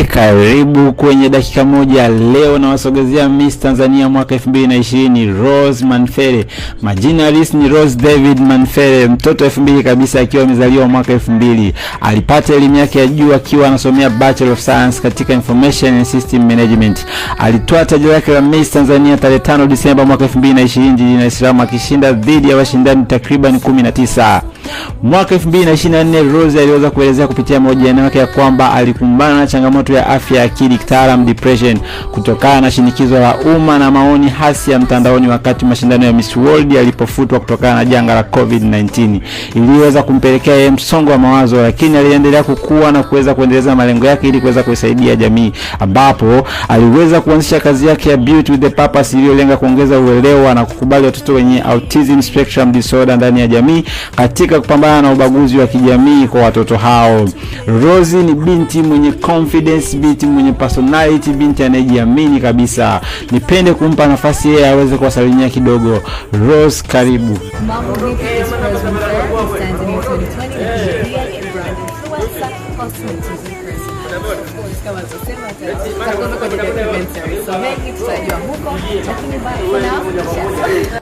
Karibu kwenye dakika moja. Leo na wasogezea Miss Tanzania mwaka 2020 Rose Manfere. Majina halisi ni Rose David Manfere, mtoto 2000 kabisa, akiwa amezaliwa mwaka 2000. Alipata elimu yake ya juu akiwa anasomea Bachelor of Science katika Information and System Management. Alitoa taji lake la Miss Tanzania tarehe 5 Disemba mwaka 2020 jijini Dar es Salaam, akishinda dhidi ya washindani takriban 19. Mwaka 2024 Rose aliweza kuelezea kupitia mahojiano yake ya kwamba alikumbana na changamoto ya afya ya akili, kitaalamu depression, kutokana na shinikizo la umma na maoni hasi ya mtandaoni wakati mashindano ya Miss World yalipofutwa kutokana na janga la COVID-19. Iliweza kumpelekea yeye msongo wa mawazo, lakini aliendelea kukua na kuweza kuendeleza malengo yake ili kuweza kusaidia jamii, ambapo aliweza kuanzisha kazi yake ya Beauty with the Purpose iliyolenga kuongeza uelewa na kukubali watoto wenye autism spectrum disorder ndani ya jamii katika kupambana na ubaguzi wa kijamii kwa watoto hao. Rose ni binti mwenye confidence, binti mwenye personality, binti anayejiamini kabisa. Nipende kumpa nafasi yeye aweze kuwasalimia kidogo. Rose, karibu. Mambo vipi, Rose Manfere, Tanzania 2020 kama tuseme kama tusema kama kwa documentary. So mengi tutajua huko, lakini bado kuna